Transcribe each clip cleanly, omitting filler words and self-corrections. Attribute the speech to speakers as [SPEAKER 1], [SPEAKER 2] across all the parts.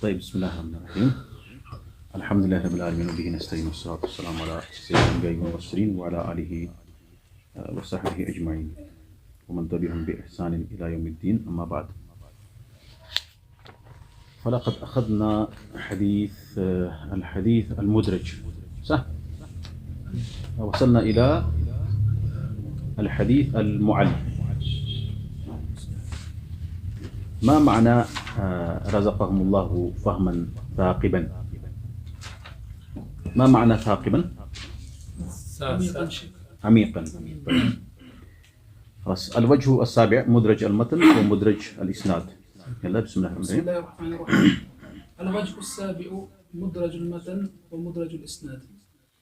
[SPEAKER 1] طيب بسم الله الرحمن الرحيم الحمد لله رب العالمين وبه نستعين والصلاة والسلام على سيد الأنبياء والمرسلين وعلى آله وصحبه أجمعين ومن تبعهم بإحسان إلى يوم الدين أما بعد فلقد أخذنا الحديث المدرج صح؟ وصلنا إلى الحديث المعل. ما معنى رزقهم الله فهما ثاقبا؟ ما معنى ثاقبا؟ عميقا. خلاص الوجه السابع مدرج المتن ومدرج الإسناد. يلا بسم الله الرحمن الرحيم.
[SPEAKER 2] الوجه السابع مدرج المتن ومدرج الإسناد.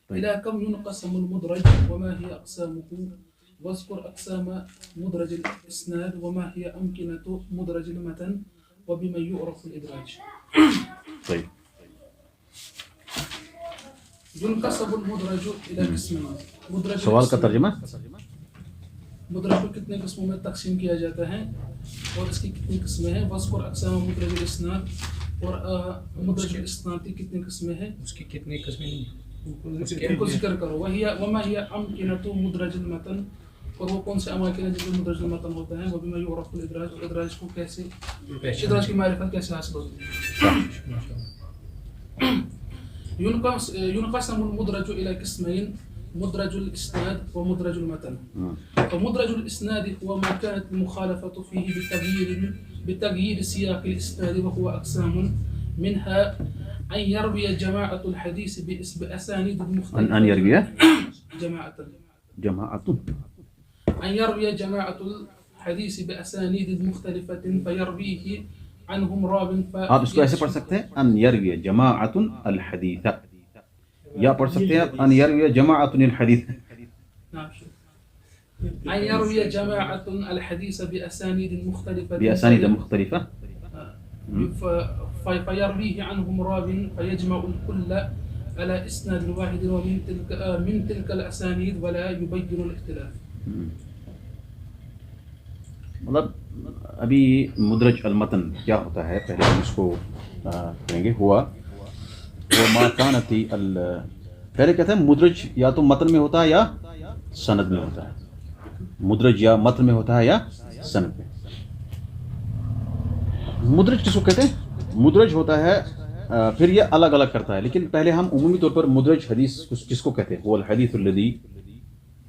[SPEAKER 2] إلى كم ينقسم المدرج وما هي أقسامه؟ واذكر أقسام مدرج الإسناد وما هي أمكنة مدرج المتن وبما يعرف الإدراج.
[SPEAKER 1] طيب
[SPEAKER 2] ينقسم المدرج إلى قسمين.
[SPEAKER 1] سوال کا ترجمہ
[SPEAKER 2] مدرج کو کتنے قسموں میں تقسیم کیا جاتا ہے اور اس کی کتنی قسمیں ہیں؟ واذکر اقسام مدرج الاسناد اور مدرج الاسناد کی کتنی قسمیں ہیں؟
[SPEAKER 3] اس کی کتنی قسمیں نہیں
[SPEAKER 2] ان کو ذکر کرو. وما هي أمكنة مدرج المتن اور وہ کون سے اماکن ہیں جس میں مدرج المتن ہوتا ہے. وبما يعرف الادراج اور ادراج کو کیسے ادراج کی معرفت کیسے حاصل ہوتی ہے. ينقسم المدرج إلى قسمين مدرج الإسناد ومدرج المتن. ومدرج الإسناد هو ما كانت المخالفة فيه بتغيير سياق الإسناد وهو أقسام منها أن يروي جماعة الحديث بأسانيد مختلفة.
[SPEAKER 1] أن يروي
[SPEAKER 2] جماعة أن يروي جماعة الحديث بأسانيد مختلفة فيرويه عنهم راو.
[SPEAKER 1] آپ اس کو ایسے پڑھ سکتے ہیں ان یروی جماعت الحدیث یا پڑھ سکتے ہیں ان یروی جماعت الحدیث.
[SPEAKER 2] أن يروي جماعة الحديث بأسانيد مختلفة فيرويه عنهم راو فيجمع الكل على إسناد واحد ومن تلك الأسانيد ولا يبين الاختلاف.
[SPEAKER 1] مطلب ابھی مدرج المتن کیا ہوتا ہے پہلے ہم اس کو کہیں گے. ہوا وہ ما کانتی پہلے کہتے ہیں مدرج یا تو متن میں ہوتا ہے یا سند میں ہوتا ہے. مدرج یا متن میں ہوتا ہے یا سند میں. مدرج کس کو کہتے ہیں؟ مدرج ہوتا ہے پھر یہ الگ الگ کرتا ہے لیکن پہلے ہم عمومی طور پر مدرج حدیث کس کو کہتے ہیں؟ وہ الحدیث الذی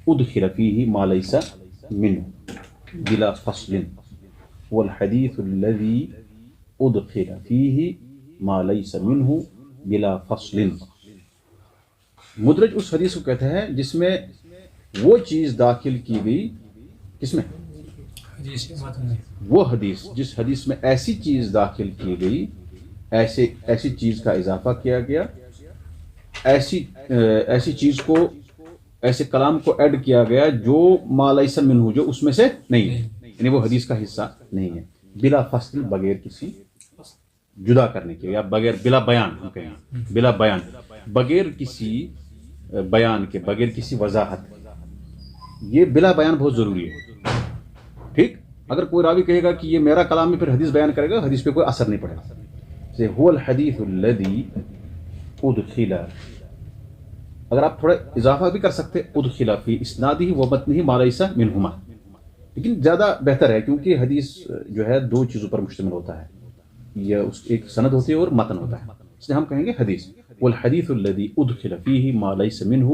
[SPEAKER 1] ادخل فیہ ما لیس منہ بلا فصل. والحديث الذي أدخل فيه ما ليس منه بلا فصل. مدرج اس حدیث کو کہتے ہیں جس میں وہ چیز داخل کی گئی کس میں؟ وہ حدیث جس حدیث میں ایسی چیز داخل کی گئی ایسی چیز کا اضافہ کیا گیا ایسی چیز کو ایسے کلام کو ایڈ کیا گیا جو ما لیس منہ جو اس میں سے نہیں ہے یعنی وہ حدیث کا حصہ نہیں ہے. بلا فصل بغیر کسی جدا کرنے کے یا بغیر بلا بیان ہم کہیں بلا بیان بغیر کسی بیان کے بغیر کسی وضاحت. یہ بلا بیان بہت ضروری ہے. ٹھیک اگر کوئی راوی کہے گا کہ یہ میرا کلام میں پھر حدیث بیان کرے گا حدیث پہ کوئی اثر نہیں پڑے گا. جیسے هو الحدیث الذی ادخل اگر آپ تھوڑا اضافہ بھی کر سکتے ادخل فی اسنادہ و متنہ ما لیس منہما لیکن زیادہ بہتر ہے کیونکہ حدیث جو ہے دو چیزوں پر مشتمل ہوتا ہے. یہ اس ایک سند ہوتی ہے اور متن ہوتا ہے. اس لیے ہم کہیں گے حدیث والحدیث الذی ادخل فیہ ما لیس منہ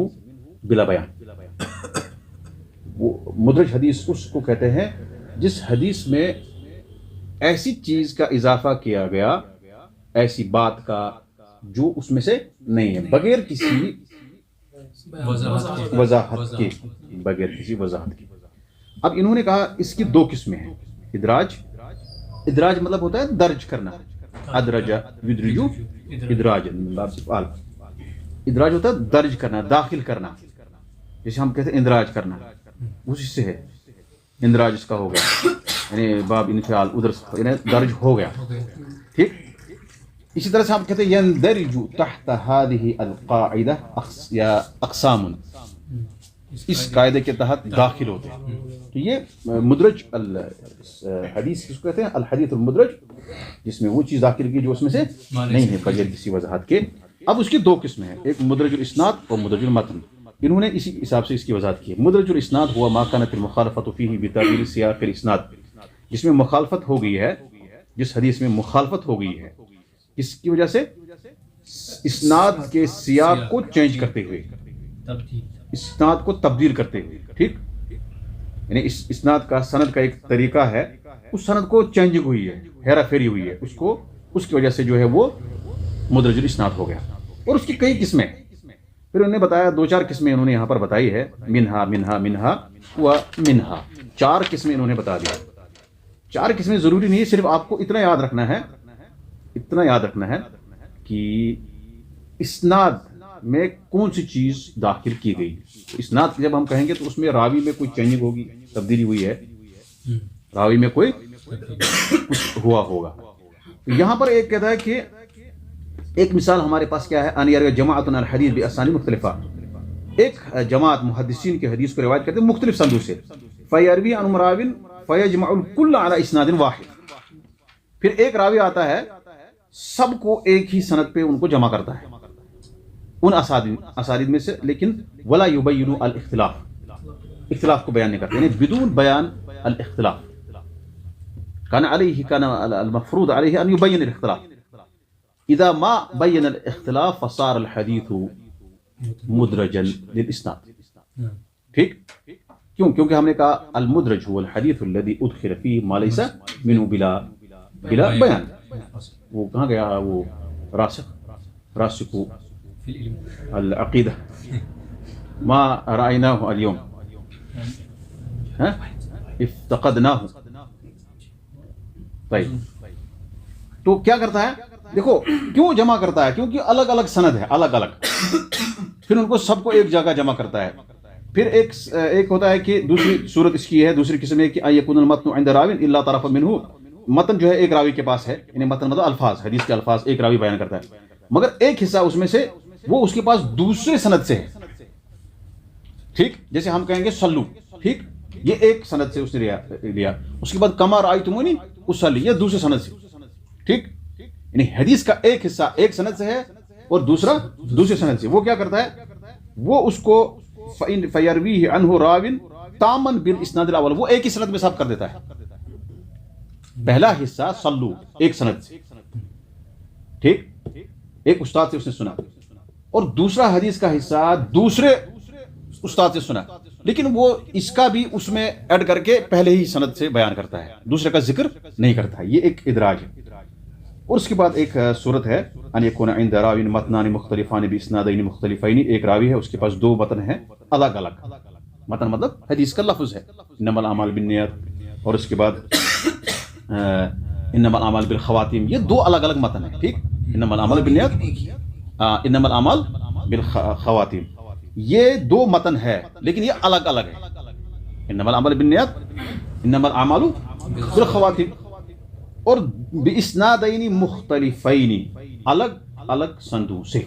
[SPEAKER 1] بلا بیان. وہ مدرج حدیث اس کو کہتے ہیں جس حدیث میں ایسی چیز کا اضافہ کیا گیا ایسی بات کا جو اس میں سے نہیں ہے بغیر کسی وضاحت کے بغیر کسی وضاحت کے. اب انہوں نے کہا اس کی دو قسمیں ہیں. ادراج مطلب ہوتا ہے درج کرنا. ادرج یدرج ادراج ادراج ہوتا ہے درج کرنا داخل کرنا. جیسے ہم کہتے ہیں اندراج کرنا اسی سے ہے. اندراج اس کا ہو گیا یعنی باب انفعال ادھر یعنی درج ہو گیا. ٹھیک اسی طرح سے ہم کہتے ہیں یندرج تحت هذه القاعدہ یا اقسام اس قاعدے کے تحت داخل ہوتے ہیں. تو یہ مدرج حدیث کس کو کہتے ہیں؟ الحدیث المدرج، جس میں وہ چیز داخل کی جو اس میں سے نہیں ہے بغیر کسی وضاحت کے. اب اس کی دو قسمیں ہیں، ایک مدرج الاسناد اور مدرج المتن. انہوں نے اسی حساب سے اس کی وضاحت کی. مدرج الاسناد ہوا ما كانت المخالفة فيه بتغيير سياق الاسناد، جس میں مخالفت ہو گئی ہے، جس حدیث میں مخالفت ہو گئی ہے کس کی وجہ سے؟ اسناد کے سیاق کو چینج کرتے ہوئے، اسناد کو تبدیل کرتے ہوئے. ٹھیک، یعنی اس اسناد کا سند کا ایک طریقہ ہے، اس سند کو چینجنگ ہوئی ہے، ہیرا پھیری ہوئی ہے، اس کی وجہ سے جو ہے وہ مدرج الاسناد ہو گیا. اور اس کی کئی قسمیں، پھر انہوں نے بتایا دو چار قسمیں انہوں نے یہاں پر بتائی ہے، منہا منہا منہا و منہا، چار قسمیں انہوں نے بتا دی. چار قسمیں ضروری نہیں ہے، صرف آپ کو اتنا یاد رکھنا ہے کہ اسناد میں کون سی چیز داخل کی گئی. اسناد جب ہم کہیں گے تو اس میں راوی میں کوئی چینجنگ ہوگی، تبدیلی ہوئی ہے، راوی میں کوئی کچھ ہوا ہوگا. یہاں پر ایک کہتا ہے کہ ایک مثال ہمارے پاس کیا ہے، ان یروی جماعت الحدیث باسانید مختلفہ، ایک جماعت محدثین کے حدیث کو روایت کرتے ہیں مختلف سندوں سے، فیروی عن راو فیجمع الکل علی اسناد واحد، پھر ایک راوی آتا ہے سب کو ایک ہی سند پہ ان کو جمع کرتا ہے ان اسانید میں سے، لیکن ولا یبین الاختلاف، اختلاف کو بیان نہیں کرتے، یعنی بدون بیان الاختلاف. کان المفروض علیہ ان یبین الاختلاف، اذا ما بین الاختلاف فصار الحدیث مدرجا للاسناد. ٹھیک، کیوں؟ کیونکہ ہم نے کہا المدرج هو الحدیث الذي ادخل فيه ما ليس منه بلا بیان. وہ کہاں گیا وہ راسخ العقیدہ ما رأیناہ اليوم افتقدناہ. طيب، تو کیا کرتا ہے؟ دیکھو کیوں جمع کرتا ہے؟ کیونکہ الگ الگ سند ہے، الگ الگ، پھر ان کو سب کو ایک جگہ جمع کرتا ہے. پھر ایک ہوتا ہے کہ دوسری صورت اس کی ہے، دوسری قسم ہے کہ ان یکون المتن عند راو الا طرف منہ، متن جو ہے ایک راوی کے پاس ہے، یعنی متن مطلب الفاظ، حدیث کے الفاظ ایک راوی بیان کرتا ہے، مگر ایک حصہ اس میں سے وہ اس کے پاس دوسرے سند سے ہے. ٹھیک، جیسے ہم کہیں گے سلو، ٹھیک، یہ ایک سند سے اس نے لیا. اس کے بعد کما رأیتمونی اصلی، یہ دوسرے سند سے. ٹھیک، یعنی حدیث کا ایک حصہ ایک سند سے ہے اور دوسرا دوسرے سند سے. وہ کیا کرتا ہے؟ وہ اس کو فیرویہ عنہ راو تاما بالاسناد الاول، وہ ایک ہی سند میں سب کر دیتا ہے. پہلا حصہ سلو ایک سند سے، ٹھیک، ایک استاد سے اس نے سنا، اور دوسرا حدیث کا حصہ دوسرے استاد سے سنا، لیکن وہ اس کا بھی اس میں ایڈ کر کے پہلے ہی سند سے بیان کرتا ہے، دوسرے کا ذکر نہیں کرتا ہے. یہ ایک ادراج ہے. اور اس کے بعد ایک صورت ہے ان یکون عند راو متنان مختلفان باسنادین مختلفین، ایک راوی ہے اس کے پاس دو متن ہیں الگ الگ. متن مطلب حدیث کا لفظ ہے، انما الاعمال بالنیات، اور اس کے بعد انما الاعمال بالخواتیم، یہ دو الگ الگ متن ہیں. ٹھیک، انما الاعمال بالنیات، انما الاعمال بالخواتیم، یہ دو متن ہے لیکن یہ الگ الگ ہے. انما الاعمال بالنیات، انما الاعمال بالخواتیم، اور باسنادین مختلفین، الگ الگ سندوں سے.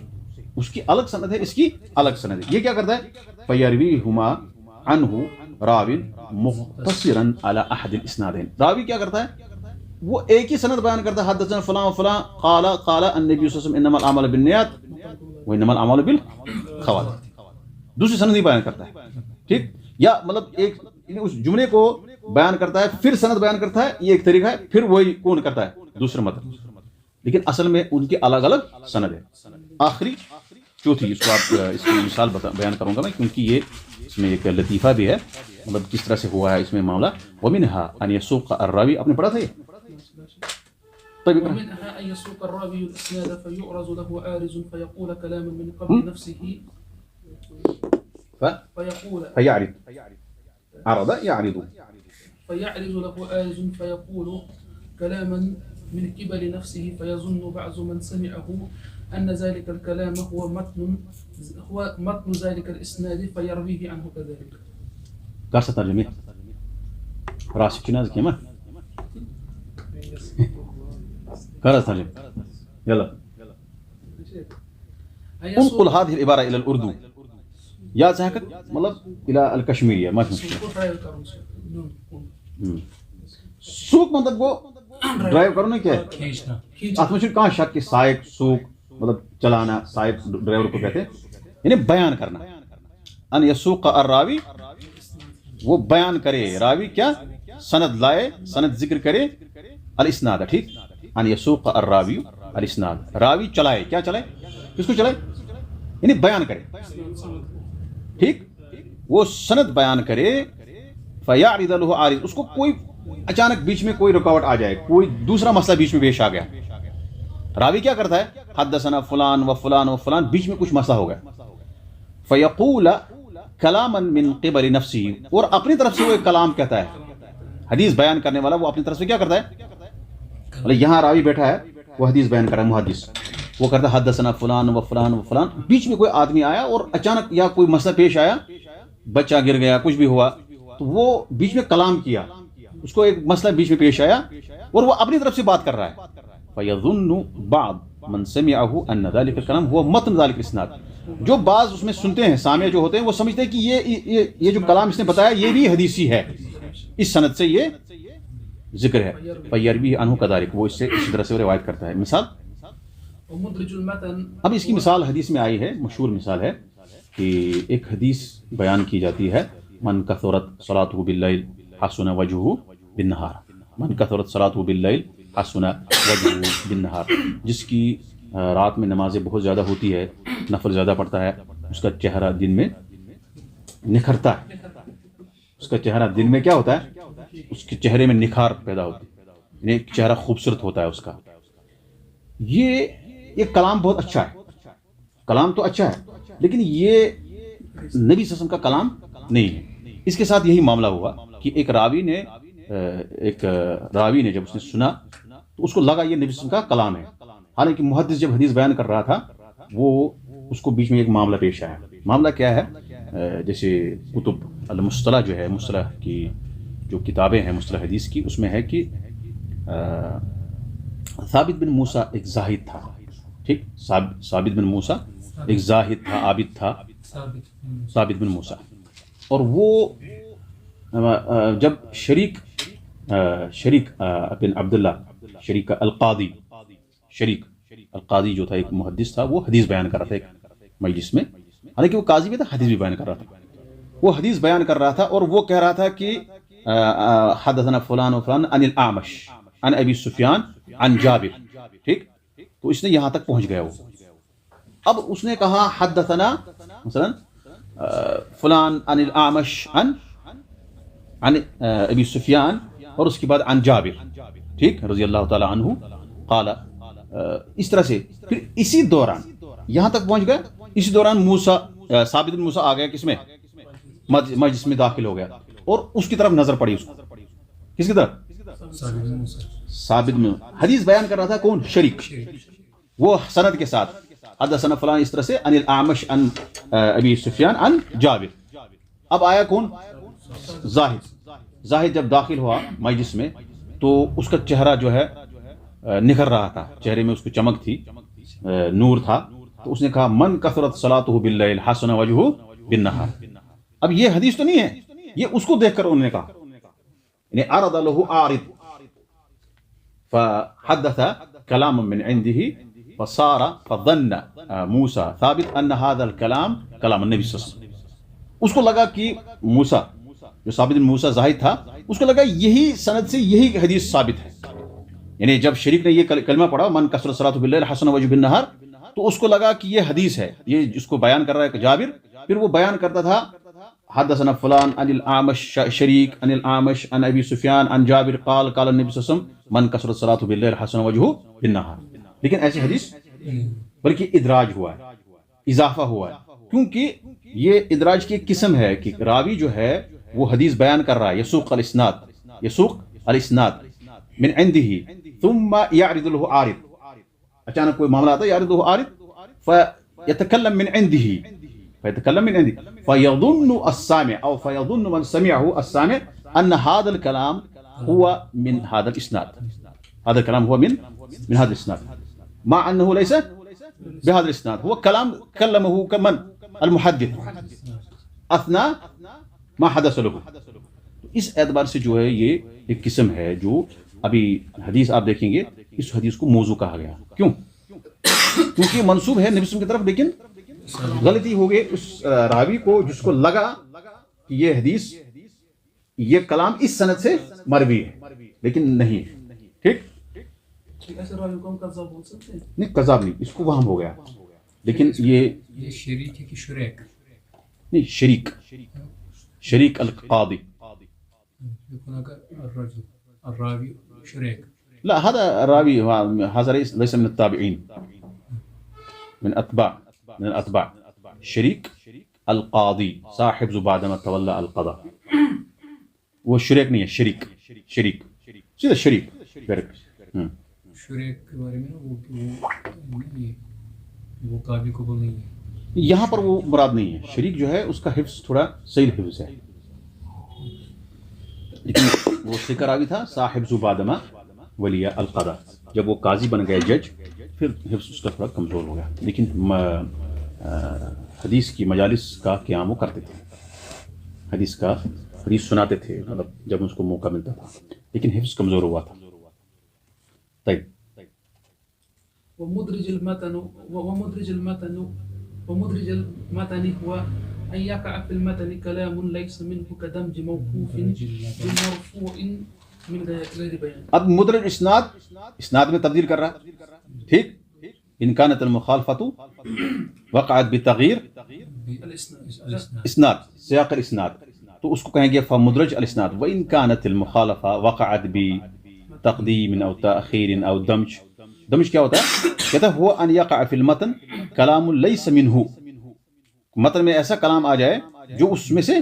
[SPEAKER 1] اس کی الگ سند ہے، اس کی الگ سند ہے. یہ کیا کرتا ہے؟ فیرویہما عنہ راو مختصرا علی احد الاسنادین، راوی کیا کرتا ہے؟ وہ ایک ہی سند بیان کرتا ہے، حدثنا فلاں و فلاں قال النبی صلی اللہ علیہ وسلم انما الاعمال بالنیات وانما الاعمال بالخواتیم، دوسری سند نہیں بیان کرتا ہے. ٹھیک، یا مطلب ایک اس جملے کو بیان کرتا ہے پھر سند بیان کرتا ہے، یہ ایک طریقہ ہے. پھر وہی کون کرتا ہے؟ دوسرا متن، لیکن اصل میں ان کی الگ الگ سند ہے. آخری چوتھی، اس کو آپ اس کی مثال بیان کروں گا میں، کیونکہ یہ اس میں ایک لطیفہ بھی ہے، مطلب کس طرح سے ہوا ہے اس میں معاملہ. ومنها ان يسوق الراوی، آپ نے پڑھا تھا یہ؟ طيب،
[SPEAKER 2] ومنها أن يسوق الراوي الإسناد فيعرض له عارض فيقول كلاما من قبل نفسه
[SPEAKER 1] فيعرض عرض يعرض
[SPEAKER 2] فيعرض له عارض فيقول كلاما من قبل نفسه فيظن بعض من سمعه أن ذلك الكلام هو متن ذلك الإسناد فيرويه عنه كذلك.
[SPEAKER 1] قصة ترجمة راسك ناز كيما قرأت ترجمة. يلا انقل هذه العبارة إلى الأردو، يا زهكك مطلب إلى الكشميرية، ما في مشكلة. سوق مطلب وہ ڈرائیو کرو نا کیا ہے
[SPEAKER 2] کھینچنا
[SPEAKER 1] ات میں کہاں شک کہ سائق سوق مطلب چلانا سائق ڈرائیور کو کہتے ہیں یعنی بیان کرنا ان یسوق الراوی وہ بیان کرے راوی کیا سند لائے سند ذکر کرے الاسناد ٹھیک ان یسوق الراوی الاسناد راوی چلائے کیا چلائے کس کو چلائے یعنی بیان کرے ٹھیک وہ سند بیان کرے فیعرض له عارض اس کو کوئی اچانک بیچ میں کوئی رکاوٹ آ جائے کوئی دوسرا مسئلہ بیچ میں پیش آ گیا راوی کیا کرتا ہے حدثنا فلان و فلان و فلان بیچ میں کچھ مسئلہ ہو گیا فیقول کلاما من قبل نفسه اور اپنی طرف سے وہ ایک کلام کہتا ہے حدیث بیان کرنے والا وہ اپنی طرف سے کیا کرتا ہے مطلب یہاں راوی بیٹھا ہے وہ حدیث بیان کر رہا ہے محدث وہ کرتا ہے حدثنا فلان و فلان و فلان بیچ میں کوئی آدمی آیا اور اچانک یا کوئی مسئلہ پیش آیا بچہ گر گیا کچھ بھی ہوا تو وہ بیچ میں کلام کیا اس کو ایک مسئلہ بیچ میں پیش آیا اور وہ اپنی طرف سے بات کر رہا ہے فَيَظُنُّ بَعْض مَنْ سَمِعَهُ أَنَّ ذَلِكَ الْكَلَامُ هُوَ مَتْنُ ذَلِكَ الْإِسْنَادِ جو بعض اس میں سنتے ہیں سامع جو ہوتے ہیں وہ سمجھتے ہیں کہ یہ جو کلام اس نے بتایا یہ بھی حدیثی ہے اس سند سے یہ ذکر ہے فَيَرْوِيهِ عَنْهُ كَذَلِكَ وہ اس سے اسی طرح سے روایت کرتا ہے مثال اب اس کی مثال حدیث میں آئی ہے مشہور مثال ہے کہ ایک حدیث بیان کی جاتی ہے من کثرت صلاته باللیل حسن وجهه بالنهار من کثرت صلاته باللیل حسن وجهه بالنهار جس کی رات میں نمازیں بہت زیادہ ہوتی ہے نفل زیادہ پڑتا ہے اس کا چہرہ دن میں نکھرتا ہے اس کا چہرہ دن میں کیا ہوتا ہے اس کے چہرے میں نکھار پیدا ہوتی ہے یعنی چہرہ خوبصورت ہوتا ہے اس کا یہ کلام بہت اچھا ہے کلام تو اچھا ہے لیکن یہ نبی صلی اللہ علیہ وسلم کا کلام نہیں ہے اس کے ساتھ یہی معاملہ ہوا کہ ایک راوی نے جب اس نے سنا تو اس کو لگا یہ نبی صلی اللہ علیہ وسلم کا کلام ہے حالانکہ محدث جب حدیث بیان کر رہا تھا وہ اس کو بیچ میں ایک معاملہ پیش آیا معاملہ کیا ہے جیسے کتب المصطلح جو ہے مصطلح کی جو کتابیں ہیں مصطلح حدیث کی اس میں ہے کہ ثابت بن موسیٰ ایک زاہد تھا ٹھیک ثابت بن موسیٰ ایک زاہد تھا عابد تھا ثابت بن موسیٰ اور وہ جب شریک بن عبداللہ شریک القاضی جو تھا ایک محدث تھا وہ حدیث بیان کر رہا تھا ایک مجلس میں حالانکہ وہ قاضی بھی تھا حدیث بھی بیان کر رہا تھا وہ حدیث بیان کر رہا تھا اور وہ کہہ رہا تھا کہ حدثنا فلان و فلان عن الاعمش عن ابی سفیان عن جابر ٹھیک تو اس نے یہاں تک پہنچ گیا وہ اب اس نے کہا حدثنا مثلا فلان عن الاعمش عن ابی سفیان اور اس کے بعد عن جابر ٹھیک رضی اللہ تعالی عنہ قال اس طرح سے پھر اسی دوران یہاں تک پہنچ گیا اسی دوران ثابت بن موسیٰ آ گیا کس میں مجلس میں داخل ہو گیا اور اس کی طرف نظر پڑی اس کو کس کی طرف ثابت بن حدیث بیان کر رہا تھا کون شریک وہ سند کے ساتھ حدثنا فلان اس طرح سے عن الاعمش عن ابی سفیان عن جابر اب آیا کون زاہد جب داخل ہوا مجلس میں تو اس کا چہرہ جو ہے نکھر رہا تھا چہرے میں اس کو چمک تھی نور تھا تو اس نے کہا من کثرت صلاته باللیل حسن وجهه بالنهار اب یہ حدیث تو نہیں ہے یہ اس کو دیکھ کر انہوں نے کہا یعنی عرض له عارض فحدث كلاما من عنده فصار فظن موسى ثابت ان هذا الكلام كلام النبي صلی اللہ علیہ وسلم اس کو لگا کہ موسیٰ جو ثابت بن موسیٰ زاہد تھا اس کو لگا یہی سند سے یہی حدیث ثابت ہے یعنی جب شریک نے یہ کلمہ پڑھا من کثرت صلاته باللیل حسن وجهه بالنهار تو اس کو لگا کہ یہ حدیث ہے یہ جس کو بیان کر رہا ہے جابر پھر وہ بیان کرتا تھا حدثنا فلان عن الاعمش شریک عن الاعمش عن ابی سفیان عن جابر قال قال النبي صلی اللہ علیہ وسلم من کثرت صلاته باللیل حسن وجهه بالنهار لیکن ایسی حدیث بلکہ ادراج ہوا ہے اضافہ ہوا ہے کیونکہ یہ ادراج کی ایک قسم ہے کہ راوی جو ہے وہ حدیث بیان کر رہا ہے یسوق الاسناد من عنده ثم يعرض له عارض اچانک کوئی معاملہ آتا ہے يعرض له عارض فيتكلم من عنده فيظن السامع او فيظن من سمعه السامع ان هذا الكلام هو من هذا الاسناد هذا الكلام هو من هذا الاسناد مع انه ليس بهذا الاسناد هو كلام كلمه كمن المحدث اثناء ما حدث له اس اعتبار سے جو ہے یہ ایک قسم ہے جو ابھی حدیث آپ دیکھیں گے اس حدیث کو موضوع کہا گیا. کیوں؟ کیونکہ یہ منسوب ہے نبی صلی اللہ علیہ وسلم کی طرف، لیکن غلطی ہو گئی اس راوی کو جس کو لگا کہ یہ حدیث یہ کلام اس سند سے مروی ہے لیکن نہیں. ٹھیک،
[SPEAKER 2] ایسے راوی کو ہم قذاب بول سکتے ہیں؟
[SPEAKER 1] نہیں قذاب نہیں، اس کو وہم ہو گیا. لیکن یہ
[SPEAKER 3] شریک ہے کہ شریک؟
[SPEAKER 1] نہیں، شریک، شریک القاضي.
[SPEAKER 3] يكون الرجل الراوي شريك.
[SPEAKER 1] لا، هذا راوي، هذا ليس من التابعين، من الأتباع. شريك القاضي صاحب زبادة تولى القضاء. وہ شریک نہیں ہے، شریک سیدھا شریک.
[SPEAKER 3] شریک کے بارے میں وہ قابل قبول نہیں ہے.
[SPEAKER 1] یہاں پر وہ مراد نہیں ہے. شریک جو ہے اس کا حفظ تھوڑا صحیح حفظ ہے، لیکن وہ ذکر راوی تھا صاحب زبادہ ولی القضاء. جب وہ قاضی بن گئے، جج، پھر حفظ اس کا تھوڑا کمزور ہو گیا. لیکن حدیث کی مجالس کا قیام وہ کرتے تھے، حدیث سناتے تھے، مطلب جب اس کو موقع ملتا تھا، لیکن حفظ کمزور ہوا تھا. طيب.
[SPEAKER 2] ومدرج المتن هو أن يقع في المتن كلام ليس منه كدمج موقوف بمرفوع من غير بيان.
[SPEAKER 1] اب مدرج اسناد میں تبدیل کر رہا ہے. ٹھیک، ان كانت المخالفة وقعت بتغيير اسناد، سیاق الاسناد، تو اس کو کہیں گے فمدرج الاسناد. وان كانت المخالفة وقعت بتقدیم او تاخیر او دمج. دمج کیا ہوتا ہے؟ کہتا ہے وہ ان یقع فی المتن کلام لیس منہ، متن میں ایسا کلام آ جائے جو اس میں سے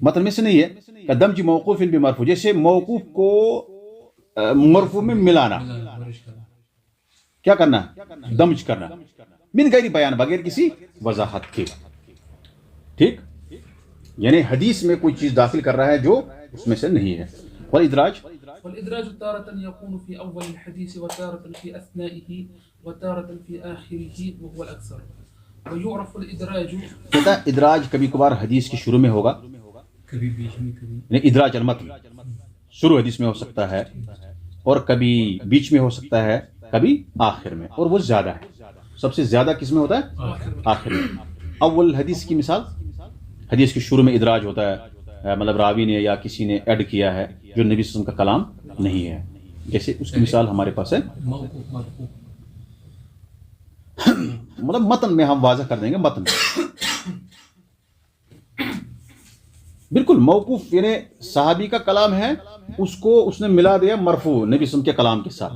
[SPEAKER 1] متن میں سے نہیں ہے. کدمج موقوف بمرفوع، جیسے موقوف کو مرفوع میں ملانا. کیا کرنا؟ دمج کرنا. من غیر بیان، بغیر کسی وضاحت کے. ٹھیک، یعنی حدیث میں کوئی چیز داخل کر رہا ہے جو اس میں سے نہیں ہے.
[SPEAKER 2] والإدراج تارة يكون في أول الحديث وتارة في أثنائه وتارة في آخره وهو الأكثر. ويعرف الإدراج،
[SPEAKER 1] کہتا ہے ادراج کبھی کبھار حدیث کی شروع میں ہوگا،
[SPEAKER 3] کبھی بیچ میں، کبھی
[SPEAKER 1] یعنی ادراج المتن شروع حدیث میں ہو سکتا ہے، اور کبھی بیچ میں ہو سکتا ہے، کبھی آخر میں، اور وہ زیادہ ہے. سب سے زیادہ کس میں ہوتا ہے؟ آخر میں. اول حدیث کی مثال، حدیث کی شروع میں ادراج ہوتا ہے، مطلب راوی نے یا کسی نے ایڈ کیا ہے جو نبی صلی اللہ علیہ وسلم کا کلام نہیں ہے. جیسے اس کی مثال ہمارے پاس ہے، مطلب متن میں ہم واضح کر دیں گے. متن بالکل موقوف، یعنی صحابی کا کلام ہے، اس کو اس نے ملا دیا مرفوع نبی صلی اللہ علیہ وسلم کے کلام کے ساتھ.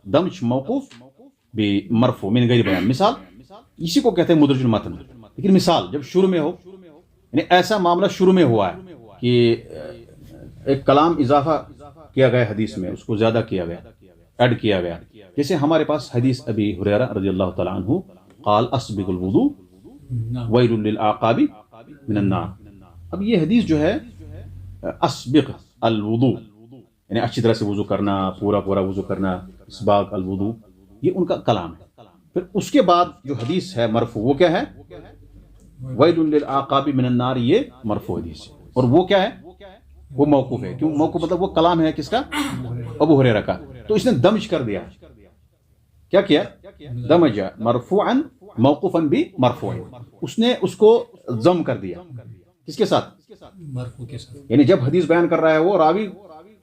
[SPEAKER 1] دمج موقوف بمرفوع من غیر بیان. مثال اسی کو کہتے ہیں مدرج المتن. لیکن مثال جب شروع میں ہو، یعنی ایسا معاملہ شروع میں ہوا ہے کہ ایک کلام اضافہ کیا گیا حدیث میں، اس کو زیادہ کیا گیا، ایڈ کیا گیا. جیسے ہمارے پاس حدیث ابی ہریرہ رضی اللہ تعالیٰ عنہ قال اسبغ الوضوء ویل للعقاب من النار. اب یہ حدیث جو ہے اسبغ الوضوء، یعنی اچھی طرح سے وضو کرنا، پورا وضو کرنا، اسباغ الوضوء، یہ ان کا کلام ہے. پھر اس کے بعد جو حدیث ہے مرفوع، وہ کیا ہے؟ ویل للعقاب من النار، یہ مرفوع حدیث ہے. اور وہ کیا ہے؟ وہ موقوف ہے. کیوں موقوف؟ مطلب وہ کلام ہے کس کا؟ ابو ہریرہ کا. تو اس نے دمج کر دیا. کیا کیا؟ دمج مرفوعا موقوفا بمرفوع. اس نے اس کو ضم کر دیا. کس کے ساتھ؟
[SPEAKER 3] مرفوع کے ساتھ.
[SPEAKER 1] یعنی جب حدیث بیان کر رہا ہے وہ راوی،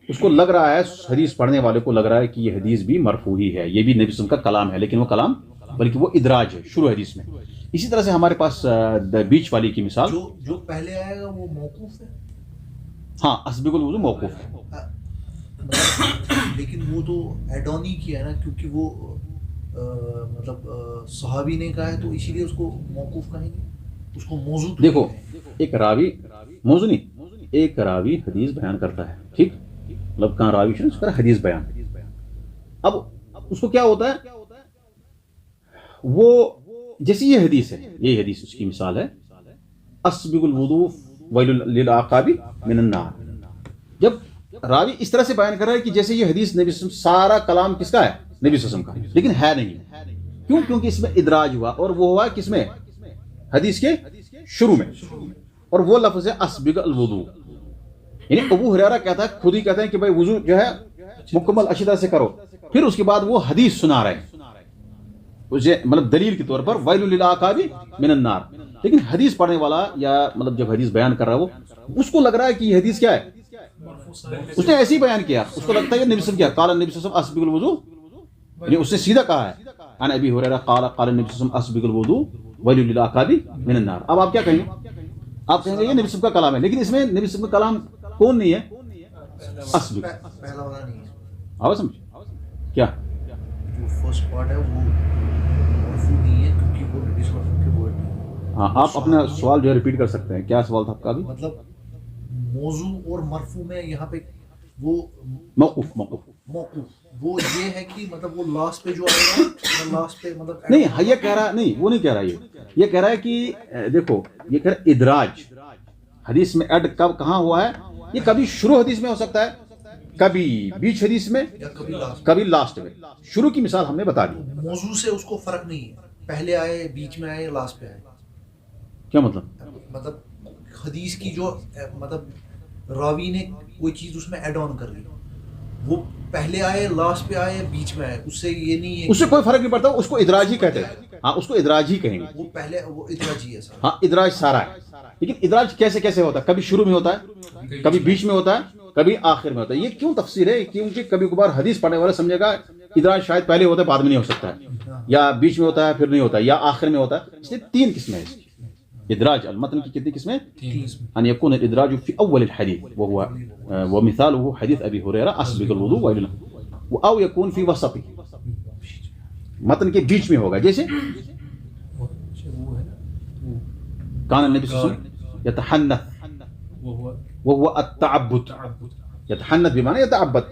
[SPEAKER 1] اس کو لگ رہا ہے، حدیث پڑھنے والے کو لگ رہا ہے کہ یہ حدیث بھی مرفوع ہی ہے، یہ بھی نبی صلی اللہ علیہ وسلم کا کلام ہے، لیکن وہ کلام بلکہ وہ ادراج ہے شروع حدیث میں. اسی طرح سے ہمارے پاس بیچ والی کی مثال،
[SPEAKER 4] جو پہلے آئے گا وہ موقوف ہے.
[SPEAKER 1] ہاں اسبغ الوضوء موقوف ہے.
[SPEAKER 4] لیکن وہ تو ایڈ آن ہی کیا ہے نا، کیونکہ وہ مطلب صحابی نے کہا ہے تو اسی لیے اس کو موقوف کہیں گے، اس کو موضوع.
[SPEAKER 1] دیکھو ایک راوی، موضوع نہیں، ایک راوی حدیث بیان کرتا ہے، ٹھیک، مطلب کہاں راوی اس کا حدیث بیان. اب اس کو کیا ہوتا ہے؟ وہ جیسی یہ حدیث ہے، یہ حدیث اس کی مثال ہے اسبغ الوضوء ویل للعقاب من النار. جب راوی اس طرح سے بیان کر رہا ہے کہ جیسے یہ حدیث نبی صلی اللہ علیہ وسلم، سارا کلام کس کا ہے؟ نبی صلی اللہ علیہ وسلم کا، لیکن ہے نہیں. کیوں؟ کیونکہ اس میں ادراج ہوا، اور وہ ہوا کس میں؟ حدیث کے شروع میں. اور وہ لفظ ہے اسبغ الوضوء. یعنی ابو ہریرہ کہتا ہے، خود ہی کہتے ہیں کہ بھائی وضو جو ہے مکمل اچھی طرح سے کرو، پھر اس کے بعد وہ حدیث سنا رہے ہیں اسے مطلب دلیل کے طور پر ویل للعقاب من النار. لیکن حدیث پڑھنے والا یا مطلب جب حدیث بیان کر رہا ہے وہ اس کو لگ رہا ہے کہ یہ حدیث کیا ہے، اس نے ایسے ہی بیان کیا، اس کو لگتا ہے کہ نبی صلی اللہ علیہ وسلم کیا قال النبی صلی اللہ علیہ وسلم اسبغ الوضو، یعنی اس نے سیدھا کہا ہے عن ابی ہریرہ قال قال النبی صلی اللہ علیہ وسلم اسبغ الوضو ویل للعقاب من النار. اب آپ کیا کہیں گے؟ آپ کہیں گے یہ نبی صلی اللہ علیہ وسلم کا کلام ہے، لیکن اس میں نبی صلی اللہ علیہ وسلم کا کلام کون نہیں ہے؟ اسبغ.
[SPEAKER 4] پہلا والا نہیں ہے،
[SPEAKER 1] آواز سمجھ کیا؟
[SPEAKER 4] جو فرسٹ پارٹ ہے وہ مرفوع نہیں ہے کیونکہ وہ نبی صلی اللہ علیہ وسلم کے ورڈ نہیں ہے.
[SPEAKER 1] ہاں آپ اپنا سوال جو ہے ریپیٹ کر سکتے ہیں. کیا سوال تھا آپ کا ابھی؟
[SPEAKER 4] مطلب موضوع اور مرفوع میں یہاں پہ وہ
[SPEAKER 1] موقوف
[SPEAKER 4] موقوف وہ یہ ہے کہ مطلب وہ لاسٹ پہ جو آئے گا لاسٹ پہ مطلب
[SPEAKER 1] نہیں، یہ کہہ رہا نہیں، وہ نہیں کہہ رہا، یہ کہہ رہا ہے کہ دیکھو یہ کہہ رہا ہے ادراج حدیث میں ایڈ کب کہاں ہوا ہے؟ یہ کبھی شروع حدیث میں ہو سکتا ہے، کبھی بیچ حدیث میں،
[SPEAKER 4] یا کبھی لاسٹ.
[SPEAKER 1] کبھی لاسٹ میں. شروع کی مثال ہم نے بتا دی.
[SPEAKER 4] موضوع سے اس کو فرق نہیں ہے، پہلے آئے بیچ میں آئے لاسٹ پہ آئے.
[SPEAKER 1] کیا مطلب؟
[SPEAKER 4] مطلب حدیث کی جو مطلب راوی نے کوئی چیز اس میں ایڈ آن کر لی، وہ پہلے آئے لاسٹ پہ آئے بیچ میں آئے، اس سے یہ نہیں ہے
[SPEAKER 1] اس سے کوئی فرق نہیں پڑتا، اس کو ادراج ہی کہتے ہیں. ہاں اس کو ادراج ہی کہیں گے.
[SPEAKER 4] وہ پہلے وہ ادراجی ہے سر.
[SPEAKER 1] ہاں ادراج سارا ہے، لیکن ادراج کیسے کیسے ہوتا ہے؟ کبھی شروع میں ہوتا ہے، کبھی بیچ میں ہوتا ہے، کبھی آخر میں ہوتا ہے. یہ کیوں تفسیر ہے؟ کیونکہ کبھی کبھار حدیث پڑھنے والا سمجھے گا ادراج شاید پہلے ہوتا ہے بعد میں نہیں ہو سکتا ہے، یا بیچ میں ہوتا ہے پھر نہیں ہوتا ہے، یا آخر میں ہوتا ہے. اس لیے 3 قسمیں ہیں ادراج المتن کی. کتنی قسمیں؟ ان يكون الادراج في اول الحديث ومثاله حديث ابي هريره اسبغ الوضوء والى او يكون في وسطه، متن کے بیچ میں ہوگا. جیسے كان النبي صلى الله عليه وسلم يتحنث وهو التعبد، يتحنث بمعنى يتعبد.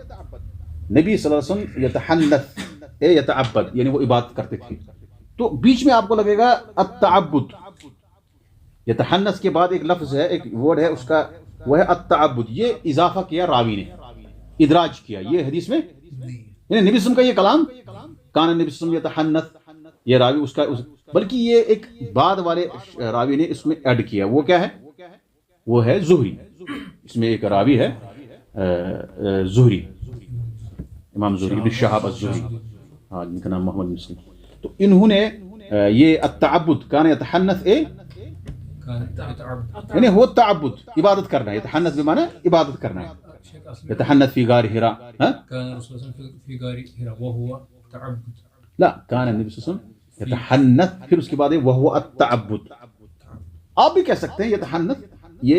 [SPEAKER 1] نبی صلی اللہ علیہ وسلم يتحنث يتعبد یعنی وہ عبادت کرتے تھے. تو بیچ میں آپ کو لگے گا التعبد. یتحنث کے بعد ایک لفظ ہے، ایک ورڈ ہے اس کا، وہ ہے التعبد. یہ اضافہ کیا راوی نے، ادراج کیا. یہ حدیث میں یعنی نبی صلی اللہ علیہ وسلم کا یہ کلام کان النبی صلی اللہ علیہ وسلم یتحنث، یہ راوی اس کا بلکہ یہ ایک بعد والے راوی نے اس میں ایڈ کیا. وہ کیا ہے؟ وہ ہے زہری. اس میں ایک راوی ہے زہری، امام زہری بن شہاب الزہری، ہاں جن کا نام محمد بن مسلم. تو انہوں نے یہ التعبد کان یتحنث یعنی وہ تعبد عبادت کرنا ہے. یتحنث بمعنی عبادت کرنا ہے. یتحنث فی غار حرا،
[SPEAKER 3] كان الرسول صلى الله عليه وسلم في غار حراء وهو تعبد.
[SPEAKER 1] لا کان النبی صلی اللہ علیہ وسلم یتحنث، پھر اس کے بعد وہو التعبد. آپ بھی کہہ سکتے ہیں یتحنث یہ